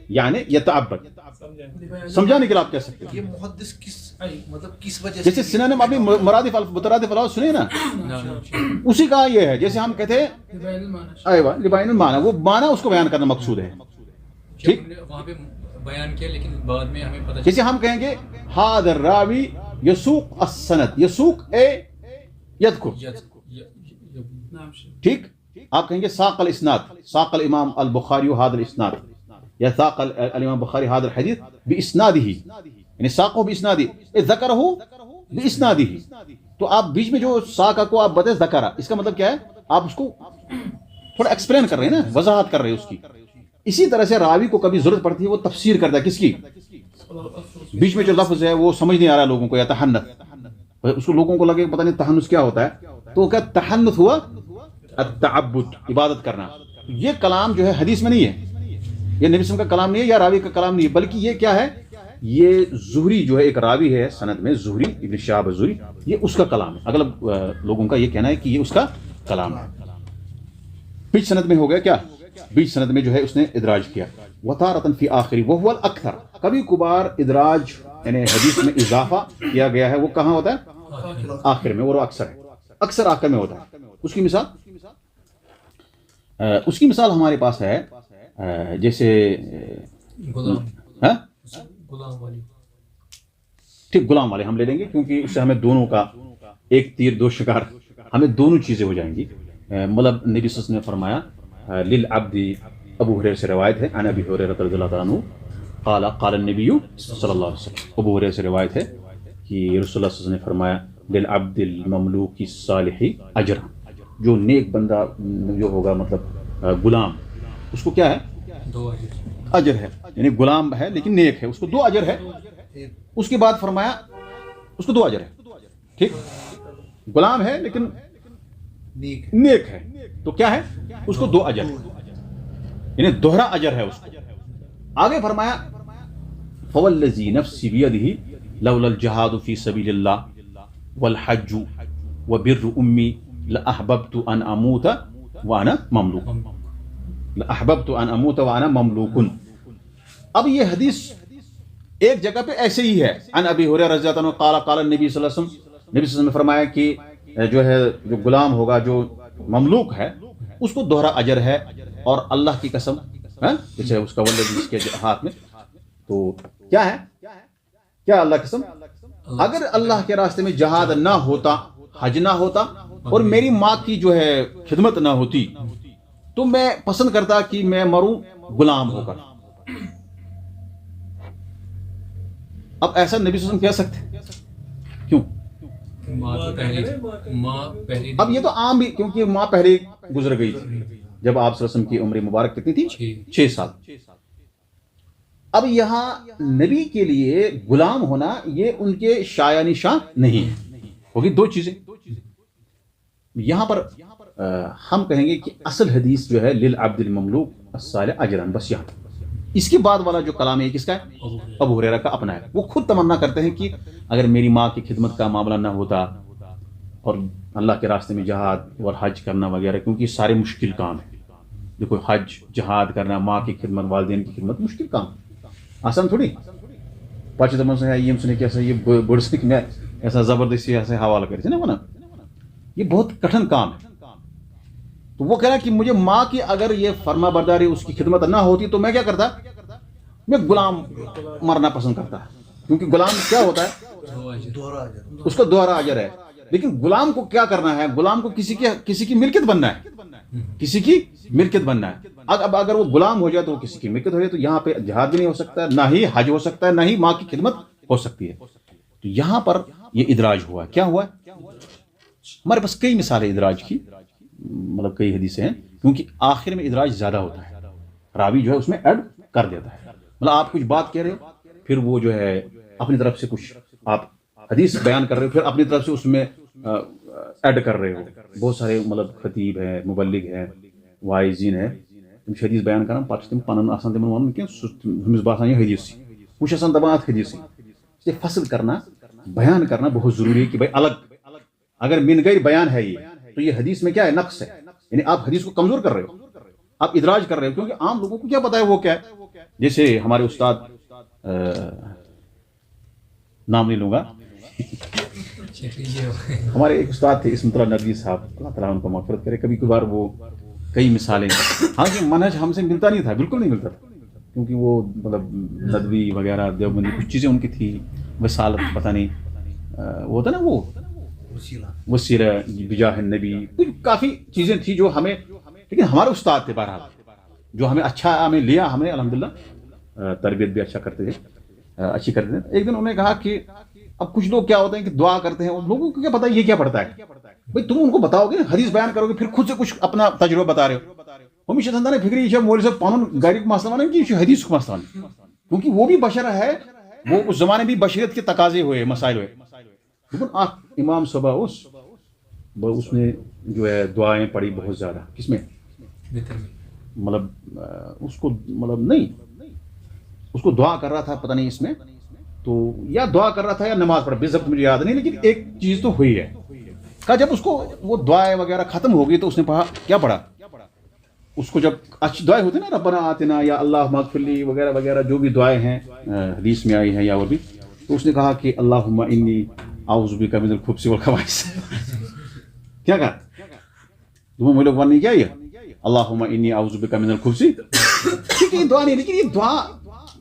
[SPEAKER 1] یعنی یتعبد، سمجھانے کے لیے آپ کہہ سکتے ہیں.
[SPEAKER 4] یہ محدث کس مطلب کس وجہ
[SPEAKER 1] جیسے سنن میں آپ نے مرادف مترادف الفاظ سنے نا، اسی کا یہ ہے. جیسے ہم کہتے ہیں
[SPEAKER 2] لبيان المعنى.
[SPEAKER 1] ایوہ لبین المعنی، وہ معنی اس کو بیان کرنا مقصود ہے. ٹھیک،
[SPEAKER 3] وہاں پہ بیان کیا لیکن بعد میں ہمیں پتہ
[SPEAKER 1] جیسے ہم کہیں گے هذا الراوی یسوق السند، یسوق یذکر.
[SPEAKER 2] نعم شيخ.
[SPEAKER 1] ٹھیک، آپ کہیں گے ساق الاسناد، ساق الامام البخاری هذا الاسناد، یا ساق الامام بخاری هذا الحديث باسناده، یعنی ساقه باسناده ذکرہ باسناده. تو آپ بیچ میں جو ساقہ کو آپ بتائیں ذکرہ، اس کا مطلب کیا ہے؟ آپ اس کو تھوڑا ایکسپلین کر رہے ہیں نا، وضاحت کر رہے ہیں اس کی. اسی طرح سے راوی کو کبھی ضرورت پڑتی ہے وہ تفسیر کرتا ہے کس کی، بیچ میں جو لفظ ہے وہ سمجھ نہیں آ رہا لوگوں کو، یا تحنث، اس کو لوگوں کو لگے پتہ نہیں تحنث کیا ہوتا ہے، تو کیا تحنث ہوا التعبد، عبادت کرنا. یہ کلام جو ہے حدیث میں نہیں ہے، یہ نبی صلی اللہ علیہ وسلم کا کلام نہیں ہے یا راوی کا کلام نہیں ہے، بلکہ یہ کیا ہے؟ یہ زہری جو ہے ایک راوی ہے سند میں، زہری ابن شہاب الزہری، یہ اس کا کلام ہے. اغلب لوگوں کا یہ کہنا ہے کہ یہ اس کا کلام ہے. بیچ سند میں ہو گیا کیا؟ بیچ سند میں جو ہے اس نے ادراج کیا. وتارۃ فی آخری وہو الاکثر، کبھی کبھار ادراج یعنی حدیث میں اضافہ کیا گیا ہے وہ کہاں ہوتا ہے؟ آخر میں، اور وہ اکثر ہے، اکثر آخر میں ہوتا ہے. اس کی مثال ہمارے پاس ہے، جیسے
[SPEAKER 3] غلام والی.
[SPEAKER 1] ٹھیک، غلام والے ہم لے لیں گے کیونکہ اس سے ہمیں دونوں کا ایک تیر دو شکار، ہمیں دونوں چیزیں ہو جائیں گی. مطلب نبی صلی اللہ علیہ وسلم نے فرمایا للعبد، ابو ہریرہ سے روایت ہے، عن ابی ہریرہ رضی اللہ تعالیٰ عنہ قال قال النبی صلی اللہ علیہ وسلم، ابو ہریرہ سے روایت ہے کہ رسول اللہ صلی اللہ علیہ وسلم نے فرمایا للعبد المملوک الصالح اجر، جو نیک بندہ جو ہوگا مطلب غلام، اس کو کیا ہے؟
[SPEAKER 3] 2
[SPEAKER 1] اجر ہے. یعنی غلام ہے لیکن نیک ہے، اس کو 2 اجر ہے. اس کے بعد فرمایا اس کو 2 اجر ہے. ٹھیک، غلام ہے لیکن نیک ہے تو کیا ہے، اس کو 2 اجر، یعنی دوہرا اجر ہے اس کو. آگے فرمایا فوالذی نفسی بیدہ لولا الجہاد فی سبیل اللہ والحج وبر امی لاحببت ان اموت وانا مملوک، لاحببت ان اموت وانا مملوک. اب یہ حدیث ایک جگہ پہ ایسے ہی ہے، ان ابی ہریرہ رضی اللہ عنہ قال قال النبی صلی اللہ علیہ وسلم، نبی صلی اللہ علیہ وسلم نے فرمایا کہ جو غلام ہوگا، جو مملوک ہے، اس کو دوہرا اجر ہے. اور اللہ کی قسم، جیسے اس کا والذی اس کے ہاتھ میں، تو کیا ہے، کیا اللہ قسم، اگر اللہ کے راستے میں جہاد نہ ہوتا، حج نہ ہوتا، اور میری ماں کی جو ہے خدمت نہ ہوتی، تو میں پسند کرتا کہ میں مروں غلام ہو کر. اب ایسا نبی صلی اللہ علیہ وسلم کہہ سکتے، کیوں؟
[SPEAKER 3] ماں پہلی
[SPEAKER 1] اب یہ تو عام بھی، کیونکہ ماں پہلے گزر گئی تھی جب آپ صلی اللہ علیہ وسلم کی عمر مبارک کتنی تھی؟ 6 سال. اب یہاں نبی کے لیے غلام ہونا یہ ان کے شایع نشان نہیں ہوگی. 2 چیزیں یہاں پر ہم کہیں گے کہ اصل حدیث جو ہے للعبد المملوک الصالح اجران، بس یہاں. اس کے بعد والا جو کلام ہے کس کا ہے؟ ابو ہریرہ کا اپنا ہے. وہ خود تمنا کرتے ہیں کہ اگر میری ماں کی خدمت کا معاملہ نہ ہوتا اور اللہ کے راستے میں جہاد اور حج کرنا وغیرہ، کیونکہ یہ سارے مشکل کام ہیں. دیکھو حج، جہاد کرنا، ماں کی خدمت، والدین کی خدمت مشکل کام، آسان تھوڑی. پچھلے دفعہ سے یہ سنے کہ یہ بڑھ سک میں ایسا زبردستی ایسے حوالہ کرتے نا، یہ بہت کٹھن کام ہے. تو وہ کہہ رہا کہ مجھے ماں کی اگر یہ فرما برداری، اس کی خدمت نہ ہوتی تو میں کیا کرتا، میں غلام مرنا پسند کرتا. کیونکہ غلام کیا ہوتا ہے، اس کو دوہرا اجر ہے. لیکن غلام کو کیا کرنا ہے، غلام کو کسی کی ملکیت بننا ہے، کسی کی ملکیت بننا ہے. اب اگر وہ غلام ہو جائے تو وہ کسی کی ملکیت ہو جائے، تو یہاں پہ جہاد بھی نہیں ہو سکتا، نہ ہی حج ہو سکتا ہے، نہ ہی ماں کی خدمت ہو سکتی ہے. تو یہاں پر یہ ادراج ہوا. کیا ہوا؟ ہمارے پاس کئی مثالیں ادراج کی، مطلب کئی حدیثیں ہیں، کیونکہ آخر میں ادراج زیادہ ہوتا ہے، راوی جو ہے اس میں ایڈ کر دیتا ہے. مطلب آپ کچھ بات کہہ رہے ہو، پھر وہ جو ہے اپنی طرف سے کچھ آپ حدیث بیان کر رہے ہو، پھر اپنی طرف سے اس میں ایڈ کر رہے ہو. بہت سارے مطلب خطیب ہے، مبلغ ہے، واعظین ہے، تم حدیث بیان کران پتہ تم پنن آسان تمن ونن کہ ہمس باسان یہ حدیث وہ آسان دپان ات حدیث. اس لیے فصل کرنا، بیان کرنا بہت ضروری ہے کہ بھائی الگ، اگر من غیر بیان ہے یہ تو یہ حدیث میں کیا ہے، نقص ہے. یعنی آپ حدیث کو کمزور کر رہے ہو، آپ ادراج کر رہے ہو، کیونکہ عام لوگوں کو کیا پتا ہے وہ کیا ہے. جیسے ہمارے استاد، نام نہیں لوں گا، ہمارے ایک استاد تھے اسمت اللہ ندوی صاحب، اللہ تعالیٰ ان کو مغفرت کرے. کبھی کبھار وہ کئی مثالیں، حالانکہ منہج ہم سے ملتا نہیں تھا، بالکل نہیں ملتا تھا، کیونکہ وہ مطلب ندوی وغیرہ دیوبندی کچھ چیزیں ان کی تھی، وصالت پتہ نہیں وہ ہوتا نا، وہ وسیلہ بجاہ النبی، کچھ کافی چیزیں تھیں جو ہمیں، لیکن ہمارے استاد تھے بہرحال جو ہمیں اچھا ہمیں لیا، ہمیں الحمدللہ تربیت بھی اچھی کرتے تھے. ایک دن انہوں نے کہا کہ اب کچھ لوگ کیا ہوتے ہیں کہ دعا کرتے ہیں، ان لوگوں کو کیا پتا یہ کیا پڑھتا ہے. بھائی تم ان کو بتاؤ گے، حدیث بیان کرو گے، پھر خود سے کچھ اپنا تجربہ بتا رہے ہو. ہمیشہ سندان فکری یہ مول صاحب پن گھر مسئلہ ونان کہ یہ حدیث کو مسئلہ، کیونکہ وہ بھی بشر ہے، وہ اس زمانے بھی بشریت کے تقاضے ہوئے، مسائل ہوئے. لیکن امام صبح اس نے جو ہے دعائیں پڑھی بہت زیادہ. کس میں؟ مطلب اس کو مطلب نہیں، اس کو دعا کر رہا تھا پتہ نہیں اس میں، تو یا دعا کر رہا تھا یا نماز پڑھا، بے ضبط مجھے یاد نہیں، لیکن ایک چیز تو ہوئی ہے. کہا جب اس کو وہ دعائیں وغیرہ ختم ہو گئی تو اس نے پڑھا، کیا پڑھا اس کو، جب اچھی دعائیں ہوتی ہیں نا، ربنا آتنا یا اللہ مغفر لی وغیرہ وغیرہ جو بھی دعائیں ہیں حدیث میں آئی ہیں یا اور بھی، تو اس نے کہا کہ اللہم انی اعوذ بک من الخبث والخبائث. کیا کہا تمہیں لوگ ون نہیں کیا یہ اللہم انی اعوذ بک من الخبث، یہ دعا نہیں، لیکن یہ دعا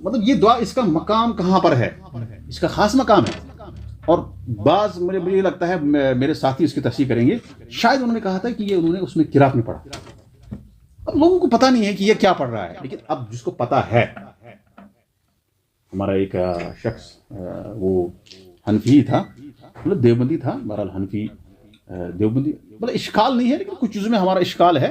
[SPEAKER 1] مطلب یہ دعا اس کا مقام کہاں پر ہے، اس کا خاص مقام ہے. اور بعض مجھے لگتا ہے میرے ساتھی اس کی تصحیح کریں گے، شاید انہوں نے کہا تھا کہ یہ انہوں نے اس میں قرات میں پڑھا. اب لوگوں کو پتہ نہیں ہے کہ یہ کیا پڑھ رہا ہے، لیکن اب جس کو پتہ ہے، ہمارا ایک شخص وہ حنفی تھا، مطلب دیوبندی تھا، بہرحال حنفی دیوبندی، مطلب اشکال نہیں ہے، لیکن کچھ چیزوں میں ہمارا اشکال ہے.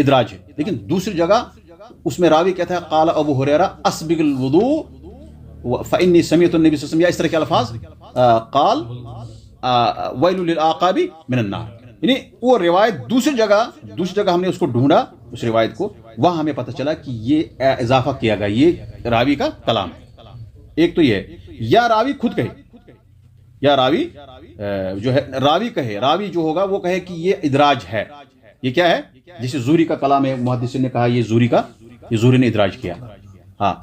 [SPEAKER 1] ادراج ہے. لیکن دوسری جگہ اس میں راوی کہتا ہے قال ابو ہریرہ اسبغ الوضوء فانی سمعت النبی صلی اللہ علیہ وسلم، یا اس طرح کے الفاظ، قال ویل للعقاب من النار. یعنی وہ روایت دوسری جگہ ہم نے اس کو ڈھونڈا اس روایت کو، وہاں ہمیں پتہ چلا کہ یہ اضافہ کیا گیا، یہ راوی کا کلام ہے. ایک تو یہ، یا راوی خود کہے، یا راوی جو ہے راوی کہے، راوی جو ہوگا وہ کہے کہ یہ ادراج ہے. یہ کیا ہے؟ جیسے زہری کا کلام ہے، محدثین نے کہا یہ زہری نے ادراج کیا. ہاں.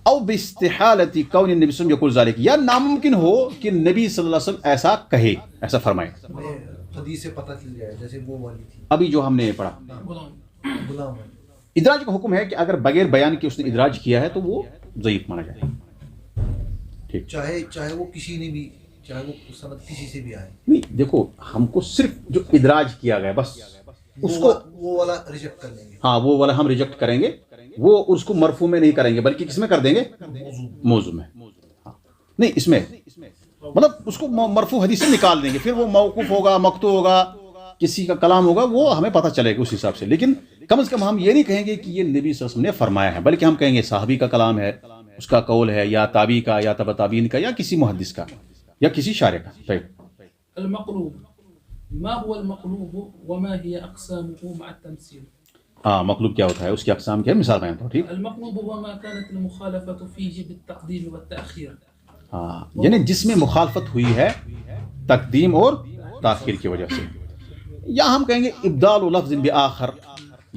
[SPEAKER 1] او باستحالۃ کون النبی صلی اللہ علیہ وسلم یقول ذلک، یا ناممکن ہو کہ نبی صلی اللہ علیہ وسلم ایسا کہے، ایسا فرمائے.
[SPEAKER 4] حدیث سے پتہ چل جائے جیسے وہ والی تھی
[SPEAKER 1] ابھی جو ہم نے پڑھا.
[SPEAKER 4] غلام
[SPEAKER 1] ادراج کا حکم ہے کہ اگر بغیر بیان کے اس نے ادراج کیا ہے تو وہ ضعیف مانا جائے. ٹھیک،
[SPEAKER 4] چاہے وہ کسی نے بھی، چاہے وہ سند کسی سے بھی آئے.
[SPEAKER 1] نہیں دیکھو، ہم کو صرف جو ادراج کیا گیا بس اس کو
[SPEAKER 4] وہ والا ریجیکٹ کر لیں گے.
[SPEAKER 1] ہاں وہ والا ہم ریجیکٹ کریں گے، وہ اس کو مرفوع میں نہیں کریں گے بلکہ کس میں کر دیں گے؟ موضوع میں. ہاں. نہیں اس میں مطلب اس کو مرفوع حدیث سے نکال دیں گے، پھر وہ موقوف ہوگا، مقطوع ہوگا، کسی کا کلام ہوگا، وہ ہمیں پتہ چلے گا اس حساب سے. لیکن کم از کم ہم یہ نہیں کہیں گے کہ یہ نبی صلی اللہ علیہ وسلم نے فرمایا ہے، بلکہ ہم کہیں گے صحابی کا کلام ہے، اس کا قول ہے، یا تابعی کا، یا تبع تابعین کا، یا کسی محدث کا، یا کسی شارح کا. طيب.
[SPEAKER 2] المقلوب ما هو المقلوب وما هي أقسامه مع التمثيل.
[SPEAKER 1] ہاں مقلوب کیا ہوتا ہے، اس کی اقسام کیا ہے، مثال بیان کرو. ٹھیک.
[SPEAKER 2] المقلوب هو ما كانت المخالفة فيه بالتقديم والتأخير.
[SPEAKER 1] ہاں یعنی جس میں مخالفت ہوئی ہے تقدیم اور تاخیر کی وجہ سے، یا ہم کہیں گے ابدال لفظ بآخر،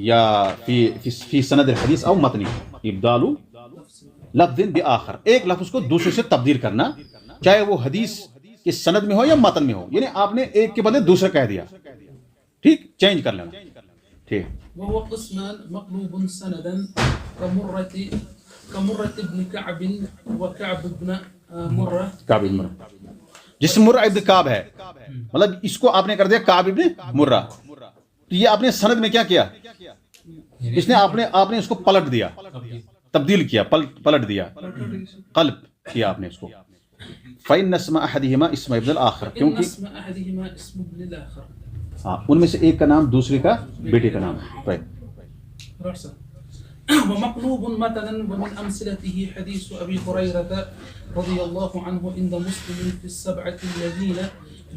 [SPEAKER 1] یا فی سند الحدیث او متنی، ابدال لفظ بآخر، ایک لفظ کو دوسرے سے تبدیل کرنا، چاہے وہ حدیث کے سند میں ہو یا متن میں ہو. یعنی آپ نے ایک کے بدلے دوسرا کہہ دیا، ٹھیک، چینج کر لینا. ٹھیک.
[SPEAKER 2] وهو قسمان مقلوب سندا كمرة ابن كعب وكعب ابن مرة.
[SPEAKER 1] کعب ابن مرہ، جس سے مرہ ابن کعب ہے، مطلب اس کو آپ نے کر دیا کعب ابن مرہ. تو یہ آپ نے سند میں کیا کیا؟ اس نے آپ نے اس کو پلٹ دیا، تبدیل کیا، پلٹ دیا، قلب کیا آپ نے اس کو. فإن اسم أحدهما اسم ابن الآخر، کیونکہ
[SPEAKER 2] اسم أحدهما اسم ابن الآخر.
[SPEAKER 1] ہاں ان میں سے ایک کا نام دوسرے کا بیٹے کا نام ہے. طيب.
[SPEAKER 2] رأسا. ومقلوب مثلا ومن أمثلته حديث أبي هريرة رضي الله عنه عند مسلم في السبعة الذين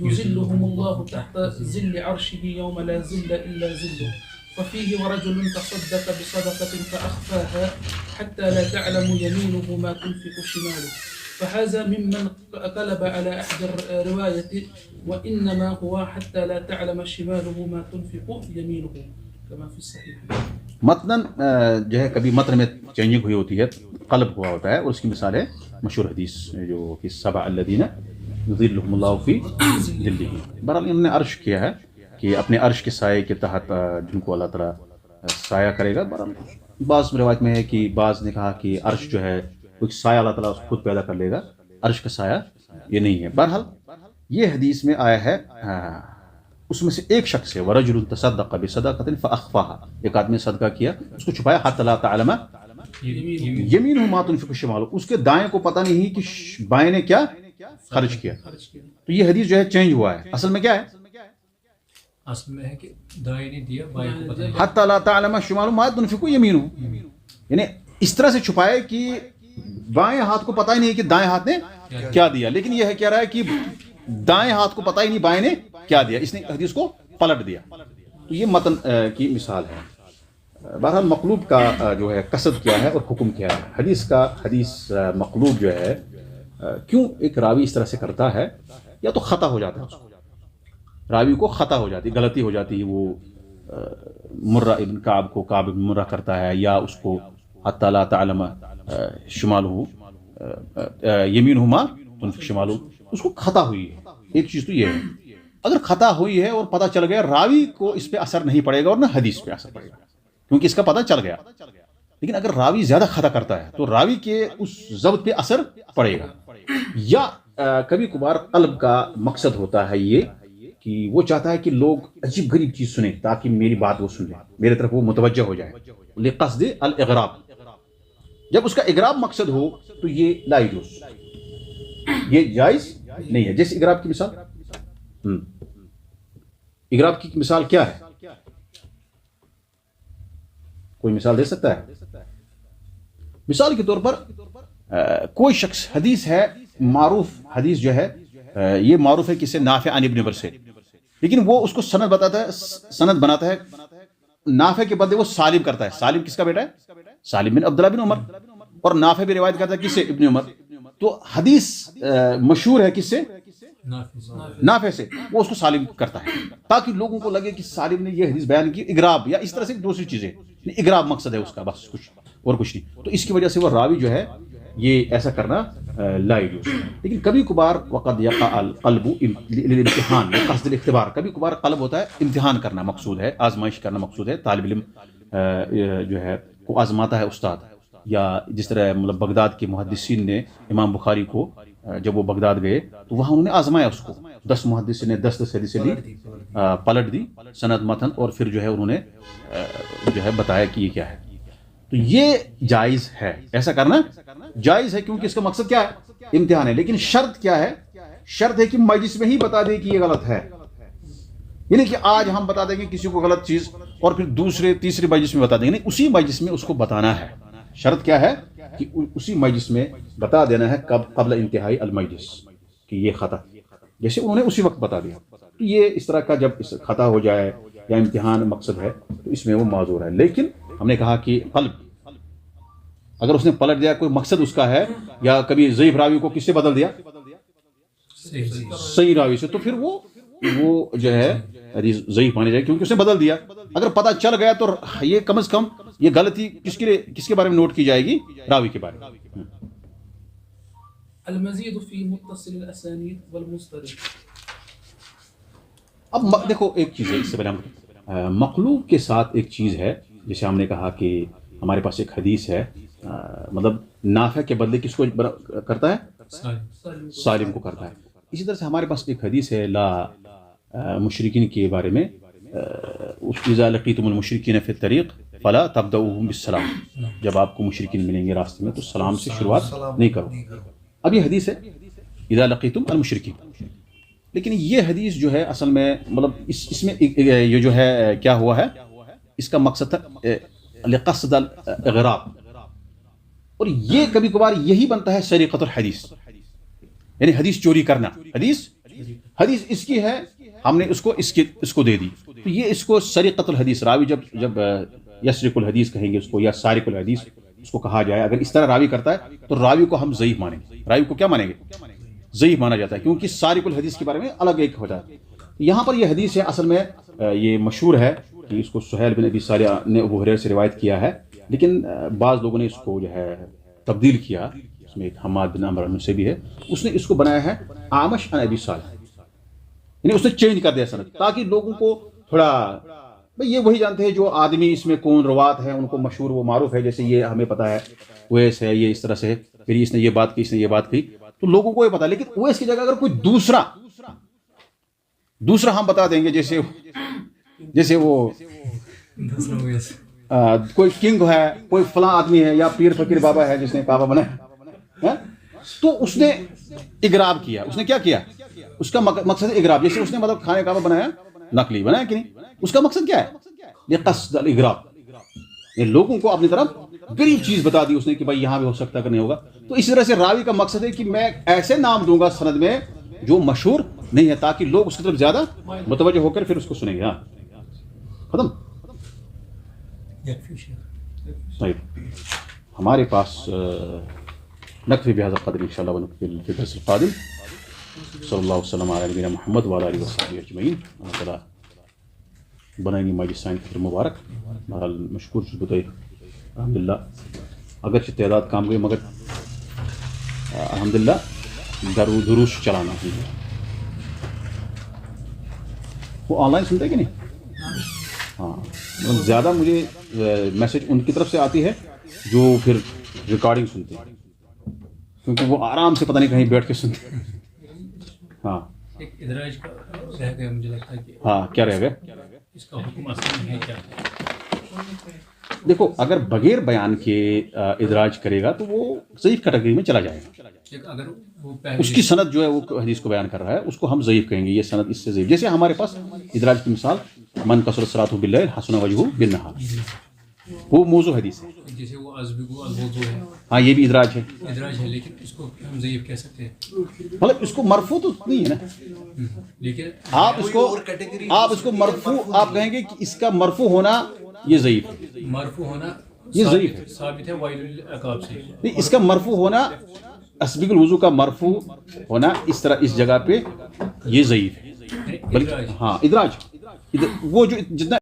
[SPEAKER 2] يظلهم الله تحت ظل عرشه يوم لا ظل إلا ظله، ففيه ورجل تصدق بصدقة فأخفاها حتى لا تعلم يمينه ما تنفق شماله، فهذا ممن قلب على أحد الرواية وإنما هو حتى لا تعلم شماله ما تنفق يمينه كما في الصحيح.
[SPEAKER 1] متناً جو ہے کبھی متن میں چینجنگ ہوئی ہوتی ہے، قلب ہوا ہوتا ہے، اور اس کی مثال ہے مشہور حدیث جو کہ السبع الذین یظلهم اللہ فی ظلہ. بہرحال انہوں نے عرش کیا ہے کہ اپنے عرش کے سائے کے تحت جن کو اللہ تعالیٰ سایہ کرے گا. بہرحال بعض روایت میں ہے کہ بعض نے کہا کہ عرش جو ہے ایک سایہ اللہ تعالیٰ خود پیدا کر لے گا، عرش کا سایہ یہ نہیں ہے. بہرحال یہ حدیث میں آیا ہے، اس میں سے ایک شخص ہے ورجل تصدق بصدقۃ فاخفاها، ایک آدمی نے صدقہ کیا، اس کو چھپایا، حتی لا تعلم یمینہ ما تنفق شمالہ، اس کے دائیں کو پتہ نہیں کہ بائیں نے کیا خرچ کیا. تو یہ حدیث جو ہے چینج ہوا ہے. اصل میں کیا ہے؟
[SPEAKER 3] اصل میں ہے کہ دائیں نے دیا بائیں کو پتہ نہیں.
[SPEAKER 1] حتی لا تعلم شمالہ ما تنفق یمینہ، یعنی اس طرح سے چھپائے کہ بائیں ہاتھ کو پتہ ہی نہیں کہ دائیں ہاتھ نے کیا دیا، لیکن یہ کہہ رہا ہے کہ دائیں ہاتھ کو پتہ ہی نہیں بائیں نے کیا دیا، اس نے حدیث کو پلٹ دیا. تو یہ متن کی مثال ہے. بہرحال مقلوب کا جو ہے قصد کیا ہے اور حکم کیا ہے. حدیث مقلوب جو ہے کیوں ایک راوی اس طرح سے کرتا ہے، یا تو خطا ہو جاتا ہے، اس کو راوی کو خطا ہو جاتی، غلطی ہو جاتی ہے، وہ مرہ ابن کعب کو کعب ابن مرہ کرتا ہے، یا اس کو حتی لا تعلم شمالہ یمینہ ما تنفق شمالہ، اس کو خطا ہوئی ہے. ایک چیز تو یہ ہے، اگر خطا ہوئی ہے اور پتہ چل گیا، راوی کو اس پہ اثر نہیں پڑے گا اور نہ حدیث پہ اثر پڑے گا، کیونکہ اس کا پتہ چل گیا. لیکن اگر راوی زیادہ خطا کرتا ہے تو راوی کے اس ضبط پہ اثر پڑے گا. یا کبھی کبھار قلب کا مقصد ہوتا ہے یہ کہ وہ چاہتا ہے کہ لوگ عجیب غریب چیز سنیں تاکہ میری بات وہ سن لیں، میرے طرف وہ متوجہ ہو جائے، لقصد الاغراب. جب اس کا اغراب مقصد ہو تو یہ لا یجوز، یہ جائز نہیں ہے. جیسے اغراب کی مثال، اغراب کی مثال کیا ہے؟ کوئی مثال دے سکتا ہے؟ مثال کے طور پر کوئی شخص حدیث ہے معروف حدیث جو ہے یہ معروف ہے کس سے؟ نافع عن ابن عمر سے، لیکن وہ اس کو سند بتاتا ہے، سند بناتا ہے نافع کے بدلے وہ سالم کرتا ہے. سالم کس کا بیٹا ہے؟ سالم بن عبداللہ بن عمر. اور نافع بھی روایت کرتا ہے کس سے؟ ابن عمر. تو حدیث مشہور ہے کس سے؟ نافع سے. وہ اس کو سالم کرتا ہے تاکہ لوگوں کو لگے کہ سالم نے یہ حدیث بیان کی. اغراب یا اس طرح سے دوسری چیزیں، اغراب مقصد ہے اس کا، بس کچھ اور کچھ نہیں. تو اس کی وجہ سے وہ راوی جو ہے یہ ایسا کرنا لا يجوز. لیکن کبھی کبھار وقد یقع القلب للامتحان بقصد الاختبار، کبھی کبھار قلب ہوتا ہے امتحان کرنا مقصود ہے، آزمائش کرنا مقصود ہے. طالب علم جو ہے کو آزماتا ہے استاد، یا جس طرح مطلب بغداد کے محدثین نے امام بخاری کو جب وہ بغداد گئے تو وہاں انہوں نے آزمایا اس کو. 10 محدثین نے 10 حدیثیں لی، پلٹ دی سند متن، اور پھر جو ہے انہوں نے جو ہے بتایا کہ یہ کیا ہے. تو یہ جائز ہے، ایسا کرنا جائز ہے، کیونکہ اس کا مقصد کیا ہے؟ امتحان ہے. لیکن شرط کیا ہے؟ شرط ہے کہ مجلس میں ہی بتا دے کہ یہ غلط ہے. یعنی کہ آج ہم بتا دیں گے کسی کو غلط چیز اور پھر دوسرے تیسرے مجلس میں بتا دیں گے، نہیں، اسی مجلس میں اس کو بتانا ہے. شرط کیا ہے؟ کہ اسی مجلس میں بتا دینا ہے قبل انتہائی المجلس کہ یہ خطا، جیسے انہوں نے اسی وقت بتا دیا. تو یہ اس طرح کا جب خطا ہو جائے یا امتحان مقصد ہے تو اس میں وہ معذور ہے. لیکن ہم نے کہا کہ قلب اگر اس نے پلٹ دیا، کوئی مقصد اس کا ہے، یا کبھی ضعیف راوی کو کس سے بدل دیا؟ صحیح راوی سے، تو پھر وہ جو ہے حدیث ضعیف مانی جائے کیونکہ اس نے بدل دیا. اگر پتہ چل گیا تو یہ کم از کم یہ غلطی کس کے بارے میں نوٹ کی جائے گی؟ راوی کے بارے میں.
[SPEAKER 2] المزید فی متصل الاسانید والمضطرب.
[SPEAKER 1] اب دیکھو ایک چیز ہے، اس سے پہلے ہم مقلوب کے ساتھ ایک چیز ہے، جیسے ہم نے کہا کہ ہمارے پاس ایک حدیث ہے، مطلب نافع کے بدلے کس کو کرتا ہے؟ سالم کو کرتا ہے. اسی طرح سے ہمارے پاس ایک حدیث ہے لا مشرکین کے بارے میں، اذا لقیتم المشرکین فی الطریق فلا تبدؤوہم بالسلام، جب آپ کو مشرکین ملیں گے راستے میں تو سلام سے شروعات نہیں کرو. اب یہ حدیث ہے اذا لقیتم المشرکین، لیکن یہ حدیث جو ہے اصل میں مطلب اس میں یہ جو ہے کیا ہوا ہے، اس کا مقصد تھا لقصد الاغراب، اور یہ کبھی کبھار یہی بنتا ہے سریقۃ الحدیث، یعنی حدیث چوری کرنا. حدیث اس کی ہے، ہم نے اس کو دے دی، تو یہ اس کو سریقۃ الحدیث، راوی جب یسرق الحدیث کہیں گے اس کو، یا سارق الحدیث اس کو کہا جائے، اگر اس طرح راوی کرتا ہے تو راوی کو ہم ضعیف مانیں گے. راوی کو کیا مانیں گے؟ ضعیف مانا جاتا ہے، کیونکہ سارق الحدیث کے بارے میں الگ ایک ہو جاتا ہے. یہاں پر یہ حدیث ہے، اصل میں یہ مشہور ہے کہ اس کو سہیل بن ابی صالح نے ابو ہریرہ سے روایت کیا ہے، لیکن بعض لوگوں نے اس کو جو ہے تبدیل کیا. اس میں ایک حماد بن عمرو سے بھی ہے، اس نے اس کو بنایا ہے اعمش عن ابی صالح، یعنی اس نے چینج کر دیا سند، تاکہ لوگوں کو تھوڑا یہ وہی جانتے ہیں جو آدمی اس میں کون روات ہے، ان کو مشہور وہ معروف ہے، جیسے یہ ہمیں پتہ ہے اویس ہے، یہ اس طرح سے، پھر اس نے یہ بات کی، اس نے یہ بات کی، تو لوگوں کو یہ پتا. لیکن اویس کی جگہ اگر کوئی دوسرا ہم بتا دیں گے، جیسے وہ کوئی کنگ ہے، کوئی فلاں آدمی ہے، یا پیر فقیر بابا ہے جس نے کعبہ بنایا، تو اس نے اغراب کیا. اس نے کیا کیا؟ اس کا مقصد اغراب، جیسے اس نے مطلب خانہ کعبہ بنایا، نقلی بنایا کہ نہیں، اس کا مقصد کیا ہے؟ یہ قصد الاغراب، یہ لوگوں کو اپنی طرف غریب چیز بتا دی اس نے کہ بھائی یہاں بھی ہو سکتا کہ نہیں ہوگا. تو اس طرح سے راوی کا مقصد ہے کہ میں ایسے نام دوں گا سند میں جو مشہور نہیں ہے، تاکہ لوگ اس کی طرف زیادہ متوجہ ہو کر پھر اس کو سنیں گے. ہاں ختم. طيب ہمارے پاس نکتفی بهذا القدر ان شاء الله، ونكمل في الدرس القادم. صلی اللہ وسلم علی نبینا محمد وعلى آله وصحبه اجمعین. اللہ تعالیٰ بنائیں گے مجلس سائن خطر مبارک. بہرحال مشکور چھو بتائی الحمدللہ، اگرچہ تعداد کام گئی مگر الحمدللہ دروس چلانا ہے. وہ آن لائن سنتے کہ نہیں؟ ہاں، زیادہ مجھے میسج ان کی طرف سے آتی ہے جو پھر ریکارڈنگ سنتے ہیں، کیونکہ وہ آرام سے پتہ نہیں کہیں بیٹھ کے سنتے ہیں. ہاں
[SPEAKER 3] ایک ادراج کا رہ گیا، مجھے لگتا ہے کہ
[SPEAKER 1] ہاں کیا رہ گیا
[SPEAKER 3] اس کا حکم اصل میں ہے کیا؟
[SPEAKER 1] دیکھو اگر بغیر بیان کے ادراج کرے گا تو وہ ضعیف کیٹیگری میں چلا جائے گا.
[SPEAKER 3] اگر وہ
[SPEAKER 1] اس کی سند جو ہے وہ حدیث کو بیان کر رہا ہے، اس کو ہم ضعیف کہیں گے، یہ سند اس سے ضعیف. جیسے ہمارے پاس ادراج کی مثال من کثرت صلاۃہ باللیل حسن وجہہ بالنہار، وہ موضوع حدیث ہے.
[SPEAKER 3] جیسے وہ ازبگو الوضو ہے
[SPEAKER 1] ہاں یہ بھی ادراج ہے.
[SPEAKER 3] ادراج ہے لیکن اس کو ہم ضعیف کہہ سکتے ہیں.
[SPEAKER 1] مطلب اس کو مرفوع تو نہیں ہے نا.
[SPEAKER 3] لیکن
[SPEAKER 1] آپ اس کو مرفوع آپ کہیں گے کہ اس کا مرفوع ہونا یہ ضعیف ہے.
[SPEAKER 3] مرفوع ہونا
[SPEAKER 1] یہ ضعیف ہے.
[SPEAKER 3] ثابت ہے وائل العقاب سے.
[SPEAKER 1] نہیں اس کا مرفوع ہونا اسبغ الوضو کا مرفوع ہونا اس طرح اس جگہ پہ یہ ضعیف ہے. بلکہ ہاں ادراج وہ جو جتنا